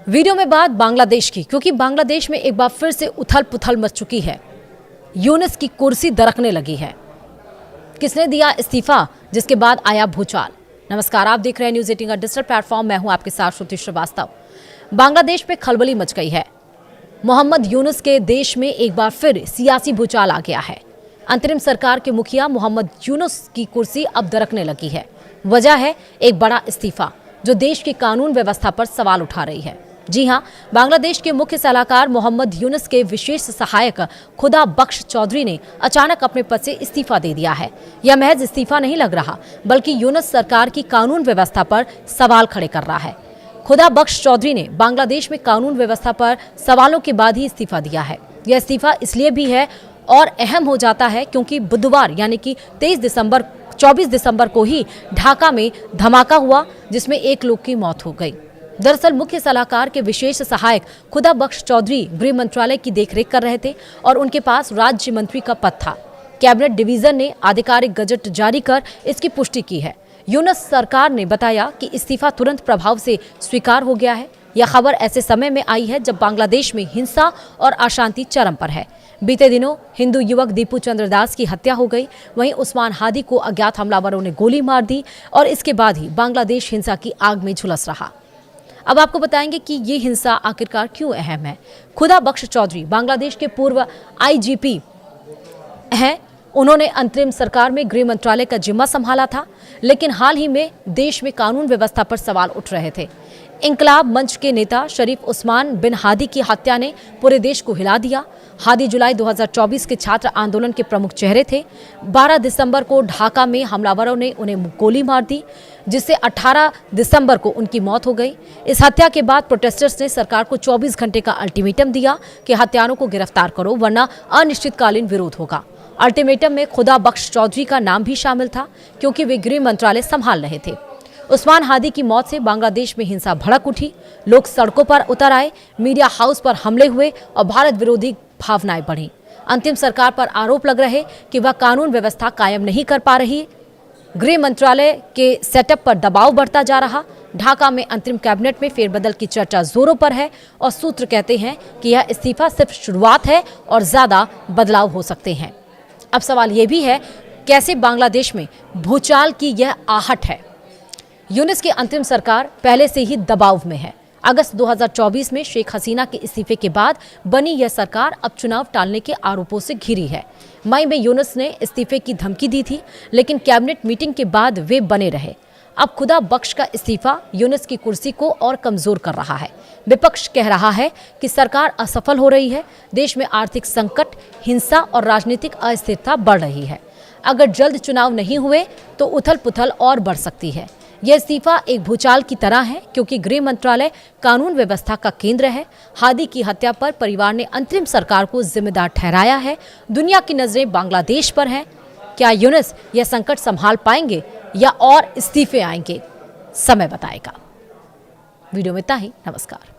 Video में बात बांग्लादेश की, क्योंकि बांग्लादेश में एक बार फिर से उथल पुथल मच चुकी है। यूनुस की कुर्सी दरकने लगी है। किसने दिया इस्तीफा, जिसके बाद आया भूचाल। नमस्कार, आप देख रहे हैं न्यूज़ 18 का डिजिटल प्लेटफॉर्म। मैं हूं आपके साथ श्रुति श्रीवास्तव। बांग्लादेश में खलबली मच गई है। मोहम्मद यूनुस के देश में एक बार फिर सियासी भूचाल आ गया है। अंतरिम सरकार के मुखिया मोहम्मद यूनुस की कुर्सी अब दरकने लगी है। वजह है एक बड़ा इस्तीफा, जो देश की कानून व्यवस्था पर सवाल उठा रही है। जी हां, बांग्लादेश के मुख्य सलाहकार मोहम्मद यूनुस के विशेष सहायक खुदा बख्श चौधरी ने अचानक अपने पद से इस्तीफा दे दिया है। यह महज इस्तीफा नहीं लग रहा, बल्कि यूनुस सरकार की कानून व्यवस्था पर सवाल खड़े कर रहा है। खुदा बख्श चौधरी ने बांग्लादेश में कानून व्यवस्था पर सवालों के बाद ही इस्तीफा दिया है। यह इस्तीफा इसलिए भी है और अहम हो जाता है क्योंकि बुधवार यानी कि 24 दिसंबर को ही ढाका में धमाका हुआ, जिसमें एक लोग की मौत हो गई। दरअसल मुख्य सलाहकार के विशेष सहायक खुदा बख्श चौधरी गृह मंत्रालय की देखरेख कर रहे थे और उनके पास राज्य मंत्री का पद था। कैबिनेट डिवीजन ने आधिकारिक गजट जारी कर इसकी पुष्टि की है। यूनुस सरकार ने बताया कि इस्तीफा तुरंत प्रभाव से स्वीकार हो गया है। यह खबर ऐसे समय में आई है जब बांग्लादेश में हिंसा और अशांति चरम पर है। बीते दिनों हिंदू युवक दीपू चंद्र दास की हत्या हो गई। वहीं उस्मान हादी को अज्ञात हमलावरों ने गोली मार दी और इसके बाद ही बांग्लादेश हिंसा की आग में झुलस रहा। अब आपको बताएंगे कि ये हिंसा आखिरकार क्यों अहम है। खुदा बख्श चौधरी बांग्लादेश के पूर्व आईजीपी हैं। उन्होंने अंतरिम सरकार में गृह मंत्रालय का जिम्मा संभाला था, लेकिन हाल ही में देश में कानून व्यवस्था पर सवाल उठ रहे थे। इंकलाब मंच के नेता शरीफ उस्मान बिन हादी की हत्या ने पूरे देश को हिला दिया। हादी जुलाई 2024 के छात्र आंदोलन के प्रमुख चेहरे थे। 12 दिसंबर को ढाका में हमलावरों ने उन्हें गोली मार दी, जिससे 18 दिसंबर को उनकी मौत हो गई। इस हत्या के बाद प्रोटेस्टर्स ने सरकार को 24 घंटे का अल्टीमेटम दिया कि हत्यारों को गिरफ्तार करो, वरना अनिश्चितकालीन विरोध होगा। अल्टीमेटम में खुदा बख्श चौधरी का नाम भी शामिल था, क्योंकि वे गृह मंत्रालय संभाल रहे थे। उस्मान हादी की मौत से बांग्लादेश में हिंसा भड़क उठी। लोग सड़कों पर उतर आए, मीडिया हाउस पर हमले हुए और भारत विरोधी भावनाएं बढ़ी। अंतिम सरकार पर आरोप लग रहे कि वह कानून व्यवस्था कायम नहीं कर पा रही। गृह मंत्रालय के सेटअप पर दबाव बढ़ता जा रहा। ढाका में अंतरिम कैबिनेट में फेरबदल की चर्चा जोरों पर है और सूत्र कहते हैं कि यह इस्तीफा सिर्फ शुरुआत है और ज्यादा बदलाव हो सकते हैं। अब सवाल यह भी है, कैसे बांग्लादेश में भूचाल की यह आहट है। यूनुस की अंतरिम सरकार पहले से ही दबाव में है। अगस्त 2024 में शेख हसीना के इस्तीफे के बाद बनी यह सरकार अब चुनाव टालने के आरोपों से घिरी है। मई में यूनुस ने इस्तीफे की धमकी दी थी, लेकिन कैबिनेट मीटिंग के बाद वे बने रहे। अब खुदा बख्श का इस्तीफा यूनुस की कुर्सी को और कमजोर कर रहा है। विपक्ष कह रहा है कि सरकार असफल हो रही है। देश में आर्थिक संकट, हिंसा और राजनीतिक अस्थिरता बढ़ रही है। अगर जल्द चुनाव नहीं हुए तो उथल पुथल और बढ़ सकती है। यह इस्तीफा एक भूचाल की तरह है, क्योंकि गृह मंत्रालय कानून व्यवस्था का केंद्र है। हादी की हत्या पर परिवार ने अंतरिम सरकार को जिम्मेदार ठहराया है। दुनिया की नजरें बांग्लादेश पर हैं। क्या यूनुस यह संकट संभाल पाएंगे या और इस्तीफे आएंगे? समय बताएगा। वीडियो में इतना ही। नमस्कार।